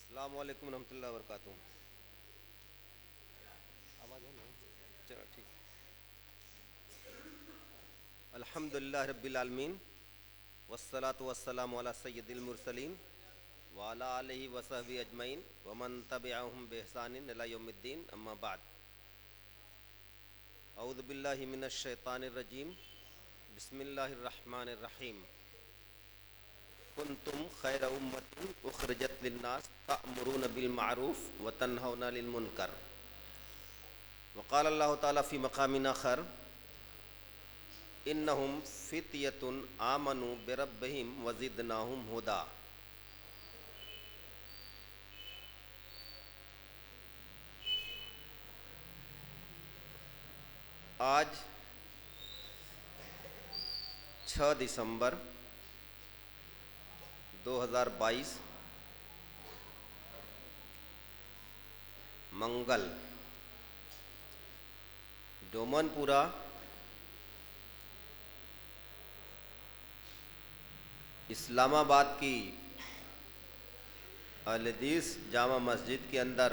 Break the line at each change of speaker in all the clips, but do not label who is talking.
अस्सलाम वालेकुम रहमतुल्लाहि व बरकातुहू। आवाज़ है ना? चलो ठीक। अल्हम्दुलिल्लाह रब्बिल आलमीन वस्सलातु वस्सलामु अला सय्यिदिल मुरसलीन व अला आलिहि व सहबिहि अजमईन व मन तबिअहुम बिइहसानिन इला यौमिद्दीन अम्मा बाद। औज़ु बिल्लाहि मिनश शैतानिर रजीम बिस्मिल्लाहिर रहमानिर रहीम। कुंतुम खैर उम्मतिन उखरिजत लिन्नास तअमुरून बिल मारूफ व तन्हौना अनिल मुनकर। वक़ाल अल्लाहु तआला फ़ी मक़ामिन आख़र इन्नहुम फ़ित्यतुन आमनू बिरब्बिहिम व ज़िदनाहुम हुदा। आज 6 दिसंबर 2022 मंगल, डोमनपुरा इस्लामाबाद की अहले हदीस जामा मस्जिद के अंदर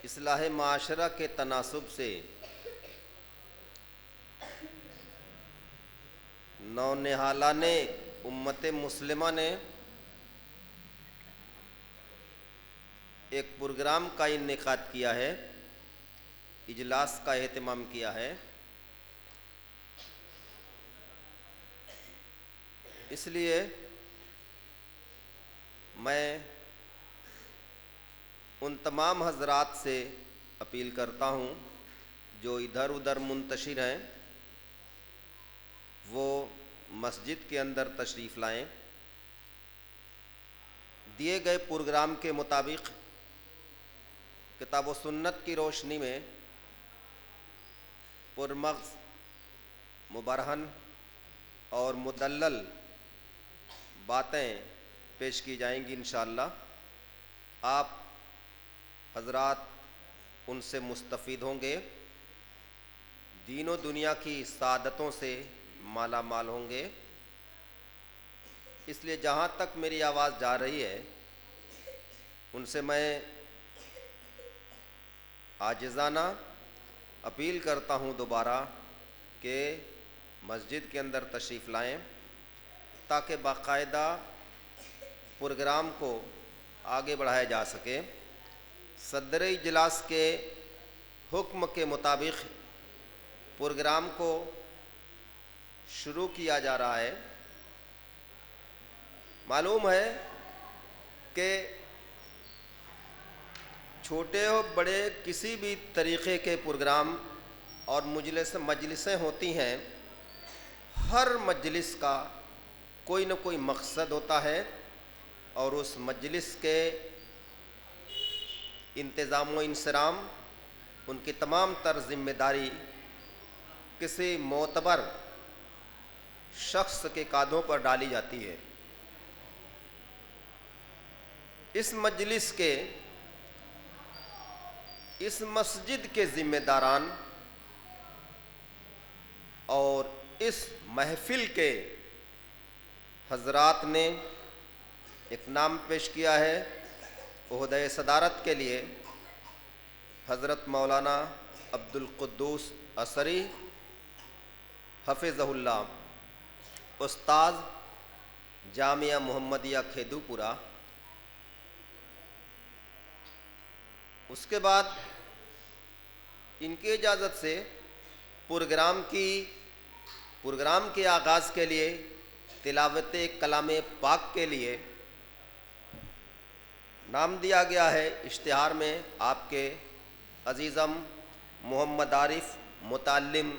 इस्लाह माशरा के तनासुब से नौनिहाला ने उम्मत मुस्लिमा ने एक प्रोग्राम का इनेकाद किया है, इजलास का एहतमाम किया है। इसलिए मैं उन तमाम हजरात से अपील करता हूँ जो इधर उधर मुंतशिर हैं, वो मस्जिद के अंदर तशरीफ़ लाएं। दिए गए प्रोग्राम के मुताबिक किताब व सुन्नत की रोशनी में पुरमग़ज़, मुबरहन और मुदल्लल बातें पेश की जाएंगी इंशाअल्लाह। आप हजरात उनसे मुस्तफ़ीद होंगे, दीन व दुनिया की सादतों से माला माल होंगे। इसलिए जहाँ तक मेरी आवाज़ जा रही है उनसे मैं आजिज़ाना अपील करता हूँ दोबारा कि मस्जिद के अंदर तशरीफ़ लाएं ताकि बाकायदा प्रोग्राम को आगे बढ़ाया जा सके। सदर इजलास के हुक्म के मुताबिक प्रोग्राम को शुरू किया जा रहा है। मालूम है कि छोटे और बड़े किसी भी तरीक़े के प्रोग्राम और मजलिसें होती हैं, हर मजलिस का कोई न कोई मकसद होता है और उस मजलिस के इंतज़ाम व इंसराम, उनकी तमाम तर ज़िम्मेदारी किसी मोतबर शख्स के काँधों पर डाली जाती है। इस मजलिस के, इस मस्जिद के ज़िम्मेदारान और इस महफिल के हजरात ने एक नाम पेश किया है। ओहदे सदारत के लिए हज़रत मौलाना अब्दुल कुद्दूस असरी हफ़िज़हुल्लाह, उस्ताद जामिया मुहम्मदिया खेदूपुरा। उसके बाद इनकी इजाज़त से प्रोग्राम के आगाज़ के लिए तिलावत कलाम पाक के लिए नाम दिया गया है इश्तिहार में आपके अज़ीज़म मोहम्मद आरिफ मुताल्लिम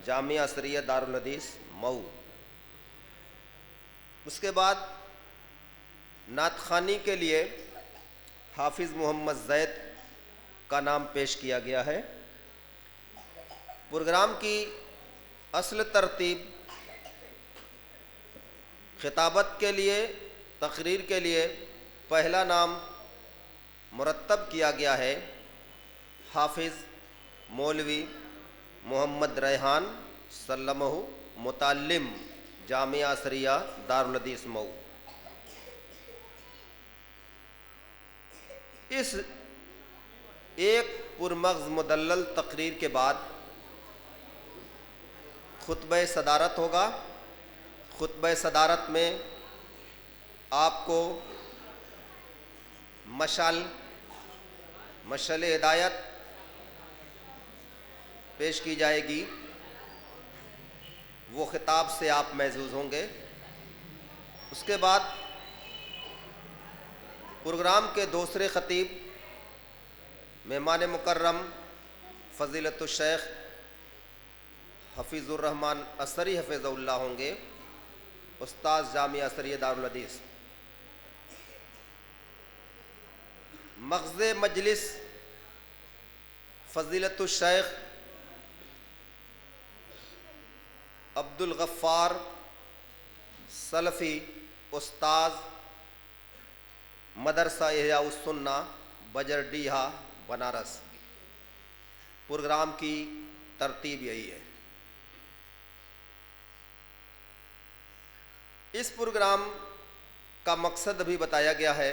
जामिया असरिया दारुल हदीस मऊ। उसके बाद नात ख़ानी के लिए हाफिज़ मोहम्मद ज़ैद का नाम पेश किया गया है। प्रोग्राम की असल तरतीब खिताबत के लिए, तकरीर के लिए पहला नाम मुरतब किया गया है हाफिज़ मौलवी मोहम्मद रेहान सल्लमहु मुताल्लिम जामिया असरिया दारुल हदीस मऊ। इस एक पुरमग़्ज़ मुदल्लल तकरीर के बाद खुतबे सदारत होगा। खुतबे सदारत में आपको मशाल हिदायत पेश की जाएगी, वो खिताब से आप महजूज़ होंगे। उसके बाद प्रोग्राम के दूसरे ख़तीब मेहमान मुकर्रम फ़ज़ीलतुल शेख हफ़ीज़ुर रहमान असरी हफ़िज़हुल्लाह होंगे, उस्ताद जामिया असरिया दारुल हदीस। मग़ज़े मजलिस फ़ज़ीलतुल शेख अब्दुल गफ़्फ़ार सलफ़ी उस्ताद मदरसा इहयाउस सुन्ना बजरडीहा बनारस। प्रोग्राम की तरतीब यही है। इस प्रोग्राम का मकसद भी बताया गया है।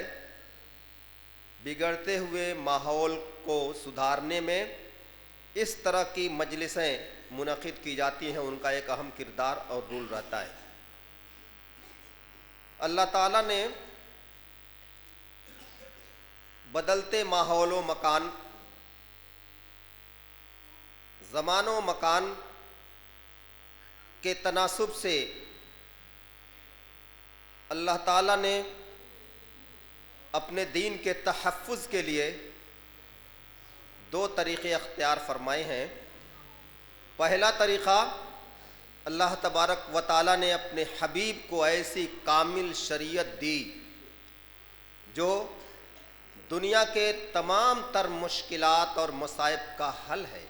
बिगड़ते हुए माहौल को सुधारने में इस तरह की मजलिसें मुनक़िद की जाती हैं, उनका एक अहम किरदार और रोल रहता है। अल्लाह ताला ने बदलते माहौल व मकान, ज़मान व मकान के तनासुब से अल्लाह ताला ने अपने दीन के तहफ़्फ़ुज़ के लिए दो तरीक़े अख्तियार फरमाए हैं। पहला तरीक़ा, अल्लाह तबारक व ताला ने अपने हबीब को ऐसी कामिल शरीयत दी जो दुनिया के तमाम तर मुश्किलात और मसाइब का हल है।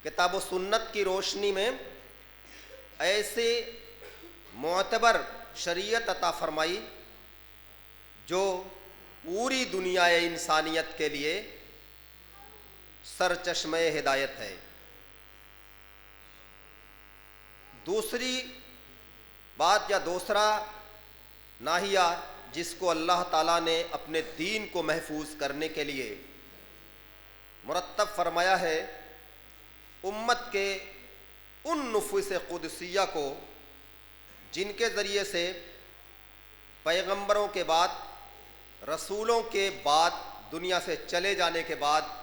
किताब व सुन्नत की रोशनी में ऐसे मोतबर शरीयत अता फरमाई जो पूरी दुनिया इंसानियत के लिए सरचश्मे हिदायत है। दूसरी बात या दूसरा नाहिया जिसको अल्लाह ताला ने अपने दीन को महफूज करने के लिए मुरत्तब फरमाया है, उम्मत के उन नुफूस कुदसिया को जिनके ज़रिए से पैगंबरों के बाद, रसूलों के बाद, दुनिया से चले जाने के बाद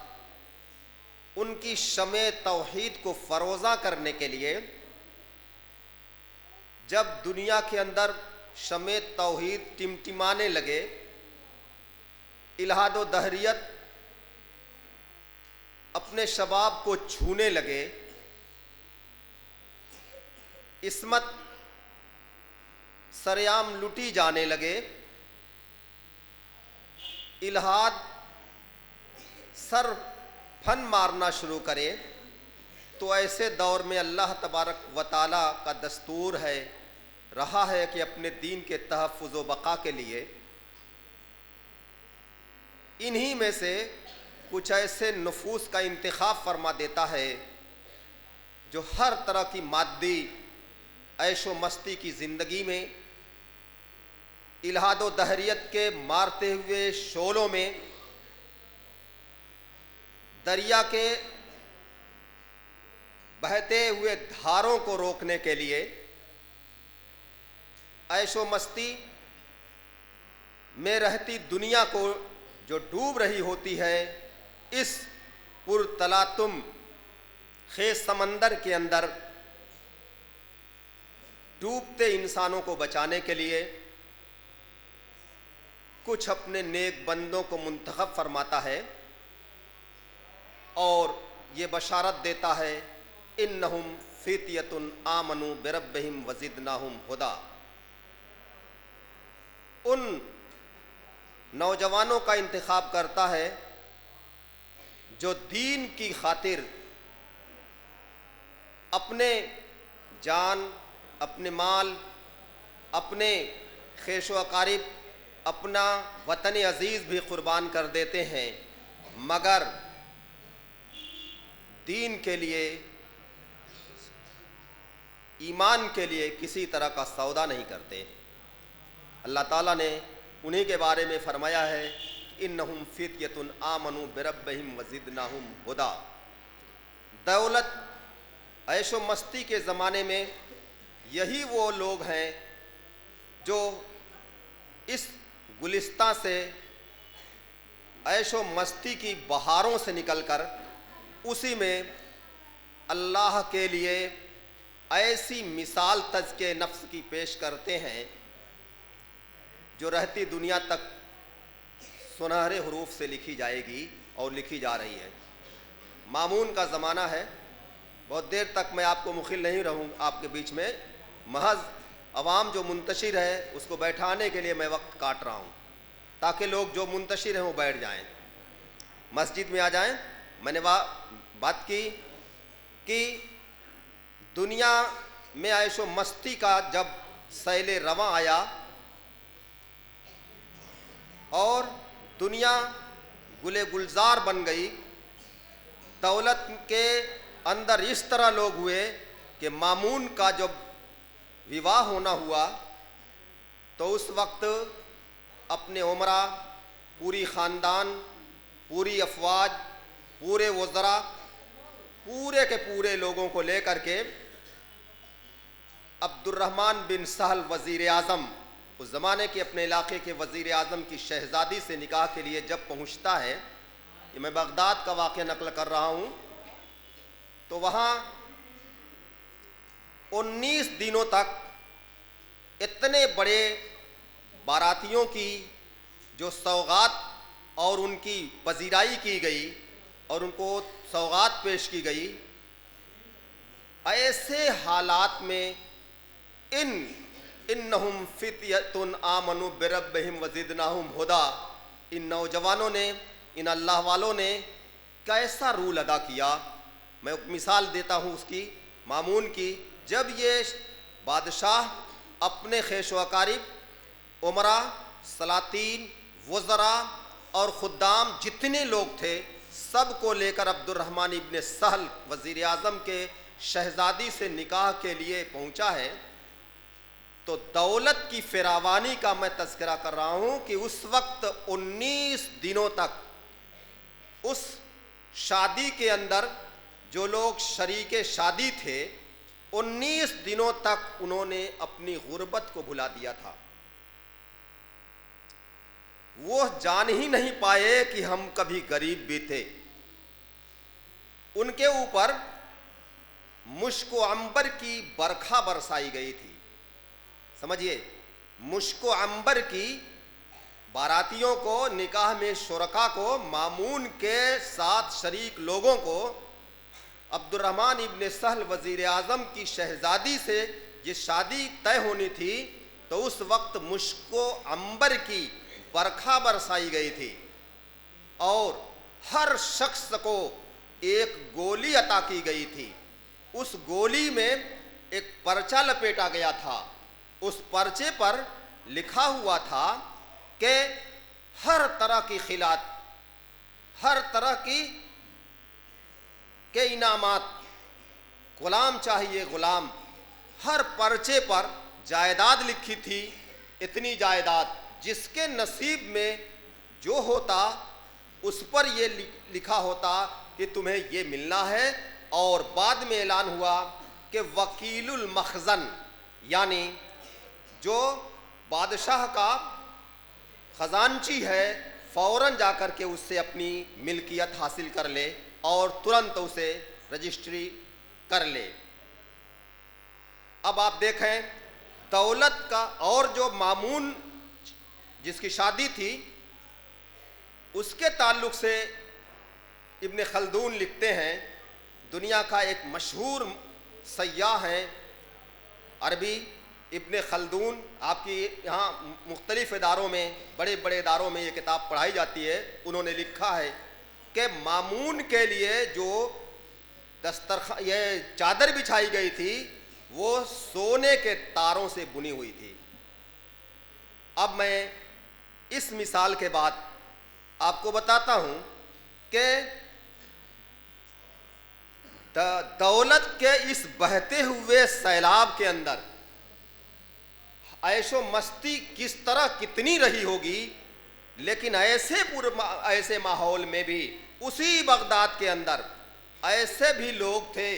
उनकी शमे तौहीद को फ़रोज़ा करने के लिए, जब दुनिया के अंदर शमे तौहीद टिमटिमाने लगे, इल्हाद व दहरियत अपने शबाब को छूने लगे, इस्मत सरेआम लुटी जाने लगे, इल्हाद सर फन मारना शुरू करे, तो ऐसे दौर में अल्लाह तबारक व ताला का दस्तूर है, रहा है कि अपने दीन के तहफ़्फ़ुज़ व बक़ा के लिए इन्हीं में से कुछ ऐसे नुफूस का इंतखाब फरमा देता है जो हर तरह की मादी ऐशो मस्ती की ज़िंदगी में, इल्हाद व दहरियत के मारते हुए शोलों में, दरिया के बहते हुए धारों को रोकने के लिए, ऐशो मस्ती में रहती दुनिया को जो डूब रही होती है, इस पुरतलातुम खेज समंदर के अंदर डूबते इंसानों को बचाने के लिए कुछ अपने नेक बंदों को मुंतखब फरमाता है और ये बशारत देता है, इन्नहुम फित्यतुन आमनु बिरब्बिहिम वज़िदनाहुम हुदा। उन नौजवानों का इंतखाब करता है जो दीन की खातिर अपने जान, अपने माल, अपने खेश व अकारिब, अपना वतन अजीज़ भी कुर्बान कर देते हैं, मगर दीन के लिए, ईमान के लिए किसी तरह का सौदा नहीं करते। अल्लाह ताला ने उन्हीं के बारे में फरमाया है, इन्नहुम फित्यतुन आमनु बिरब्बिहिम वज़िदनाहुम हुदा। दौलत, ऐशो मस्ती के ज़माने में यही वो लोग हैं जो इस गुलिस्तां से, ऐशो मस्ती की बहारों से निकलकर उसी में अल्लाह के लिए ऐसी मिसाल तज़किए नफ्स की पेश करते हैं जो रहती दुनिया तक सुनहरे हरूफ से लिखी जाएगी और लिखी जा रही है। मामून का ज़माना है, बहुत देर तक मैं आपको मुखिल नहीं रहूँ आपके बीच में, महज अवाम जो मुंतशिर है उसको बैठाने के लिए मैं वक्त काट रहा हूँ ताकि लोग जो मुंतशिर हैं वो बैठ जाएं, मस्जिद में आ जाएं। मैंने बात की कि दुनिया में ऐशो मस्ती का जब सैले रवां आया और दुनिया गुले गुलजार बन गई, दौलत के अंदर इस तरह लोग हुए कि मामून का जब विवाह होना हुआ तो उस वक्त अपने उमरा, पूरी ख़ानदान, पूरी अफवाज, पूरे वज़रा, पूरे के पूरे लोगों को लेकर के अब्दुर्रहमान बिन सहल वज़ीर आज़म, उस ज़माने के अपने इलाके के वज़ीर आज़म की शहज़ादी से निकाह के लिए जब पहुँचता है, ये मैं बगदाद का वाक़या नकल कर रहा हूँ, तो वहाँ 19 दिनों तक इतने बड़े बारातियों की जो सौगात और उनकी पजीराई की गई और उनको सौगात पेश की गई, ऐसे हालात में इन्नहुम फित्यतुन आमनु बिरब्बिहिम वज़िदनाहुम हुदा, इन नौजवानों ने, इन अल्लाह वालों ने कैसा रूल अदा किया। मैं एक मिसाल देता हूँ उसकी, मामून की। जब ये बादशाह अपने खेश व अकारिब, उमरा, सलातीन, वज़रा और खुद्दाम जितने लोग थे सब को लेकर अब्दुर्रहमान इब्न सहल वज़ीर आज़म के शहज़ादी से निकाह के लिए पहुँचा है, तो दौलत की फिरावानी का मैं तज़किरा कर रहा हूँ कि उस वक्त 19 दिनों तक उस शादी के अंदर जो लोग शरीके शादी थे, 19 दिनों तक उन्होंने अपनी गुर्बत को भुला दिया था। वो जान ही नहीं पाए कि हम कभी गरीब भी थे। उनके ऊपर मुश्को अंबर की बरखा बरसाई गई थी। समझिए, मुश्को अंबर की बारातियों को, निकाह में शुरका को, मामून के साथ शरीक लोगों को अब्दुर्रहमान इब्न सहल वज़ीर आज़म की शहज़ादी से ये शादी तय होनी थी, तो उस वक्त मुश्को अंबर की बरखा बरसाई गई थी और हर शख्स को एक गोली अता की गई थी। उस गोली में एक पर्चा लपेटा गया था। उस पर्चे पर लिखा हुआ था कि हर तरह की खिलात, हर तरह की के इनामात, गुलाम चाहिए गुलाम। हर पर्चे पर जायदाद लिखी थी, इतनी जायदाद जिसके नसीब में जो होता उस पर ये लिखा होता कि तुम्हें ये मिलना है। और बाद में ऐलान हुआ कि वकीलुल मखज़न, यानी जो बादशाह का ख़जानची है, फ़ौरन जाकर के उससे अपनी मिल्कियत हासिल कर ले और तुरंत उसे रजिस्ट्री कर ले। अब आप देखें, दौलत का, और जो मामून जिसकी शादी थी उसके ताल्लुक़ से इब्न खल्दून लिखते हैं, दुनिया का एक मशहूर सय्याह हैं अरबी इब्न खल्दून। आपकी यहाँ मुख्तलिफ़ इदारों में, बड़े बड़े इदारों में ये किताब पढ़ाई जाती है। उन्होंने लिखा है कि मामून के लिए जो दस्तरखान ये चादर बिछाई गई थी वो सोने के तारों से बुनी हुई थी। अब मैं इस मिसाल के बाद आपको बताता हूं कि दौलत के इस बहते हुए सैलाब के अंदर ऐशो मस्ती किस तरह कितनी रही होगी, लेकिन ऐसे माहौल में भी उसी बगदाद के अंदर ऐसे भी लोग थे,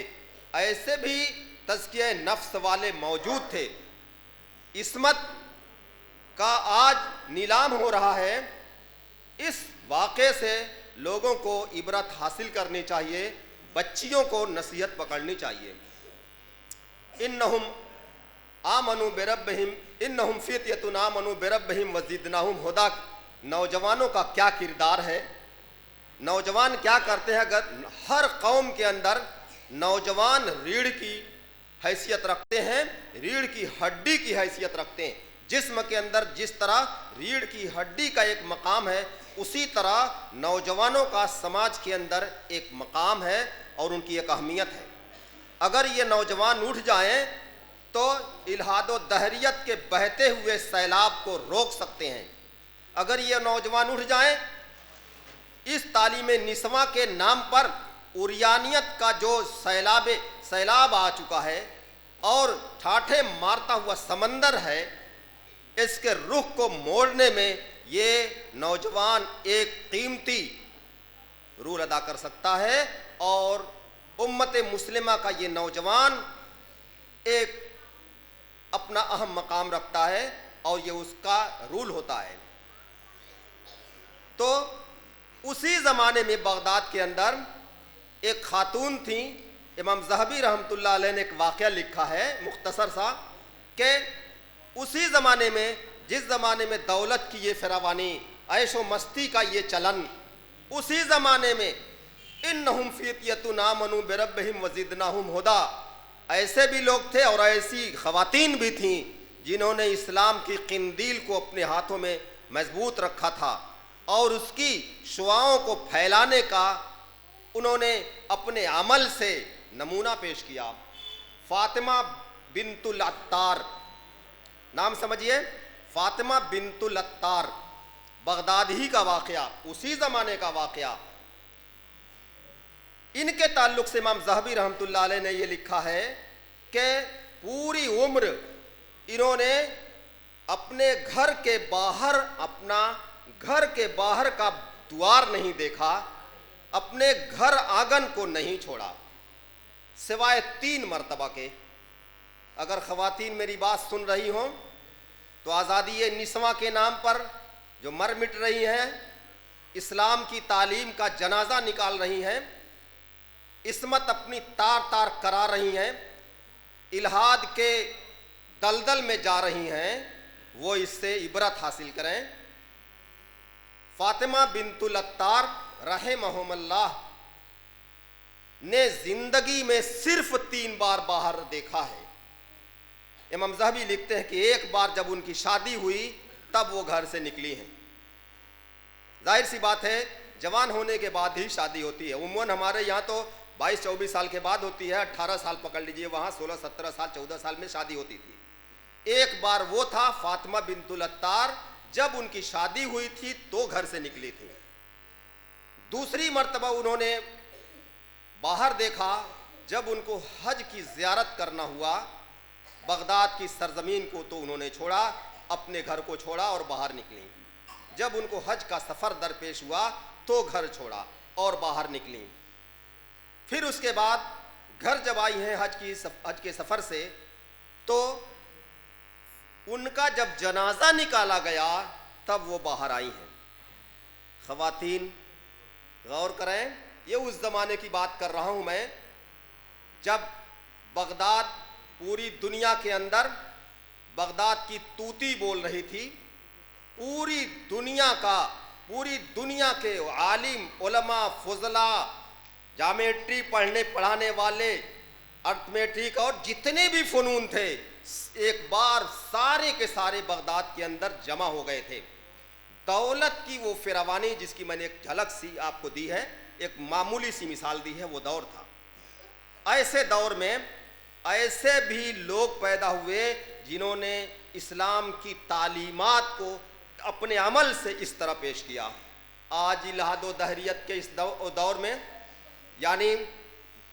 ऐसे भी तज़किया नफ्स वाले मौजूद थे। इस्मत का आज नीलाम हो रहा है। इस वाक़े से लोगों को इबरत हासिल करनी चाहिए, बच्चियों को नसीहत पकड़नी चाहिए। इन्नहुम आमनु बिरब्बिहिम इन्नहुम फित्यतुन आमनु बिरब्बिहिम वज़िदनाहुम हुदा। नौजवानों का क्या किरदार है, नौजवान क्या करते हैं। अगर हर कौम के अंदर नौजवान रीढ़ की हैसियत रखते हैं, रीढ़ की हड्डी की हैसियत रखते हैं। जिस्म के अंदर जिस तरह रीढ़ की हड्डी का एक मकाम है, उसी तरह नौजवानों का समाज के अंदर एक मकाम है और उनकी एक अहमियत है। अगर ये नौजवान उठ जाएं तो इल्हाद व दहरियत के बहते हुए सैलाब को रोक सकते हैं। अगर ये नौजवान उठ जाएं, इस तालीम निस्वा के नाम पर उरियानियत का जो सैलाब आ चुका है और ठाठे मारता हुआ समंदर है, इसके रुख को मोड़ने में ये नौजवान एक कीमती रोल अदा कर सकता है और उम्मत मुस्लिमा का ये नौजवान एक अपना अहम मकाम रखता है और ये उसका रूल होता है। तो उसी ज़माने में बगदाद के अंदर एक खातून थी। इमाम ज़हबी रहमतुल्लाह अलैह ने एक वाक़या लिखा है मुख्तसर सा कि उसी ज़माने में, जिस ज़माने में दौलत की ये फरावानी, ऐशो मस्ती का ये चलन, उसी ज़माने में इन्नहुम फित्यतुन आमनु बिरब्बिहिम वज़िदनाहुम हुदा, ऐसे भी लोग थे और ऐसी ख़वातीन भी थीं जिन्होंने इस्लाम की क़िंदील को अपने हाथों में मजबूत रखा था और उसकी शुआओं को फैलाने का उन्होंने अपने अमल से नमूना पेश किया। फातिमा बिनतुल अत्तार, नाम समझिए, फातिमा बिनतुल अत्तार, बगदाद ही का वाक़या, उसी ज़माने का वाक़या। इनके ताल्लुक़ से इमाम ज़हबी रहमतुल्लाह अलैह ने ये लिखा है कि पूरी उम्र इन्होंने अपने घर के बाहर, अपना घर के बाहर का द्वार नहीं देखा, अपने घर आंगन को नहीं छोड़ा, सिवाय 3 मरतबा के। अगर ख़वातीन मेरी बात सुन रही हों तो आज़ादी निस्वा के नाम पर जो मर मिट रही हैं, इस्लाम की तालीम का जनाजा निकाल रही हैं, इस्मत अपनी तार तार करा रही हैं, इल्हाद के दलदल में जा रही हैं, वो इससे इबरत हासिल करें। फातिमा बिनतुल अत्तार रहमहुमुल्लाह ने जिंदगी में सिर्फ 3 बार बाहर देखा है। इमाम ज़हबी लिखते हैं कि एक बार जब उनकी शादी हुई तब वो घर से निकली हैं। जाहिर सी बात है, जवान होने के बाद ही शादी होती है। उम्मन हमारे यहाँ तो 22-24 साल के बाद होती है, 18 साल पकड़ लीजिए, वहाँ 16-17 साल 14 साल में शादी होती थी। एक बार वो था फातिमा बिनतुल अत्तार, जब उनकी शादी हुई थी तो घर से निकली थी। दूसरी मर्तबा उन्होंने बाहर देखा जब उनको हज की ज़ियारत करना हुआ, बगदाद की सरजमीन को तो उन्होंने छोड़ा, अपने घर को छोड़ा और बाहर निकली। जब उनको हज का सफ़र दरपेश हुआ तो घर छोड़ा और बाहर निकली। फिर उसके बाद घर जब आई हैं हज के सफ़र से, तो उनका जब जनाजा निकाला गया तब वो बाहर आई हैं। ख़वातीन गौर करें, ये उस ज़माने की बात कर रहा हूँ मैं जब बगदाद पूरी दुनिया के अंदर, बगदाद की तूती बोल रही थी। पूरी दुनिया के आलिम, उलमा, फुजला, जामेट्री पढ़ाने वाले, अर्थमेट्रिक और जितने भी फ़नून थे, एक बार सारे के सारे बगदाद के अंदर जमा हो गए थे। दौलत की वो फिरावानी जिसकी मैंने एक झलक सी आपको दी है, एक मामूली सी मिसाल दी है, वो दौर था। ऐसे दौर में ऐसे भी लोग पैदा हुए जिन्होंने इस्लाम की तालीमात को अपने अमल से इस तरह पेश किया। आज इल्हाद व दहरियत के इस दौर में, यानी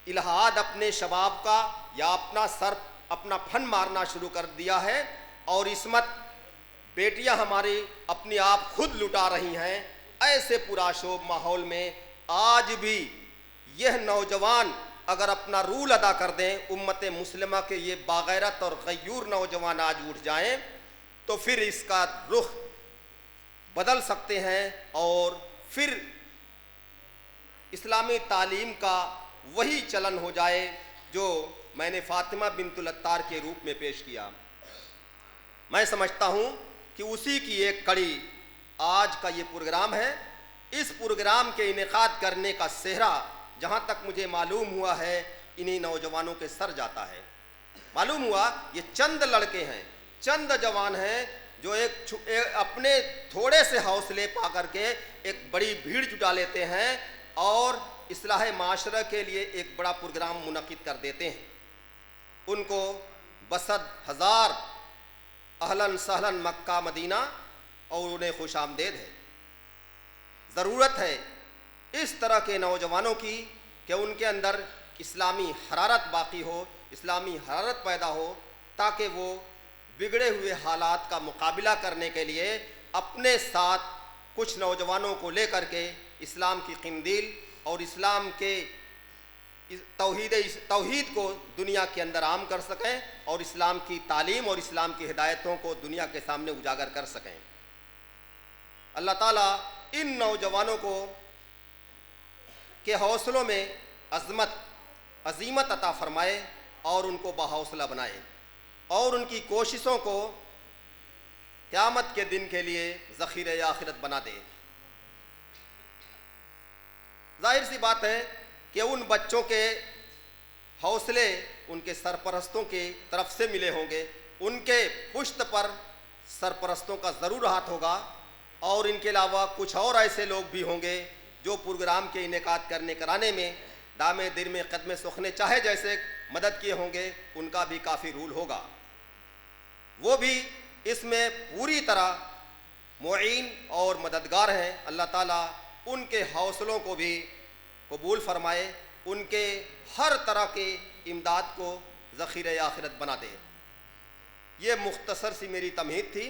इल्हाद अपने शबाब का या अपना फन मारना शुरू कर दिया है, और इस्मत बेटियां हमारी अपने आप खुद लुटा रही हैं। ऐसे पुराशोभ माहौल में आज भी यह नौजवान अगर अपना रूल अदा कर दें, उम्मत मुस्लिमा के ये बागैरत और गयूर नौजवान आज उठ जाएं, तो फिर इसका रुख बदल सकते हैं और फिर इस्लामी तालीम का वही चलन हो जाए जो मैंने फातिमा बिन्तुल अत्तार के रूप में पेश किया। मैं समझता हूँ कि उसी की एक कड़ी आज का ये प्रोग्राम है। इस प्रोग्राम के इनेकाद करने का सेहरा जहाँ तक मुझे मालूम हुआ है इन्हीं नौजवानों के सर जाता है। मालूम हुआ ये चंद लड़के हैं, चंद जवान हैं जो एक अपने थोड़े से हौसले पा करके एक बड़ी भीड़ जुटा लेते हैं और इस्लाह माशरा के लिए एक बड़ा प्रोग्राम मुनक़िद कर देते हैं। उनको बसद हज़ार अहलन सहलन मक्का मदीना और उन्हें खुश आमदेद है। ज़रूरत है इस तरह के नौजवानों की कि उनके अंदर इस्लामी हरारत बाकी हो, इस्लामी हरारत पैदा हो, ताकि वो बिगड़े हुए हालात का मुकाबला करने के लिए अपने साथ कुछ नौजवानों को लेकर के इस्लाम की क़िंदील और इस्लाम के तौहीद को दुनिया के अंदर आम कर सकें और इस्लाम की तालीम और इस्लाम की हिदायतों को दुनिया के सामने उजागर कर सकें। अल्लाह ताला इन नौजवानों को के हौसलों में अज़ीमत अता फ़रमाए और उनको बाहौसला बनाए और उनकी कोशिशों को क़यामत के दिन के लिए ज़ख़ीरे आखिरत बना दे। जाहिर सी बात है कि उन बच्चों के हौसले उनके सरपरस्तों की तरफ से मिले होंगे, उनके पुश्त पर सरपरस्तों का ज़रूर हाथ होगा और इनके अलावा कुछ और ऐसे लोग भी होंगे जो प्रोग्राम के इनेकाद कराने में दामे दिर में कदम सुखने चाहे जैसे मदद किए होंगे, उनका भी काफ़ी रूल होगा। वो भी इसमें पूरी तरह मुईन और मददगार हैं। अल्लाह ताला उनके हौसलों को भी कबूल फरमाए, उनके हर तरह के इमदाद को ज़ख़ीरे आखिरत बना दे। ये मुख्तसर सी मेरी तमहीद थी।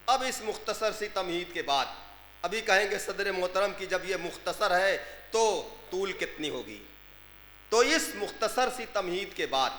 अब इस मुख्तसर सी तमहीद के बाद अभी कहेंगे सदर मोहतरम की जब ये मुख्तसर है तो तूल कितनी होगी। तो इस मुख्तसर सी तमहीद के बाद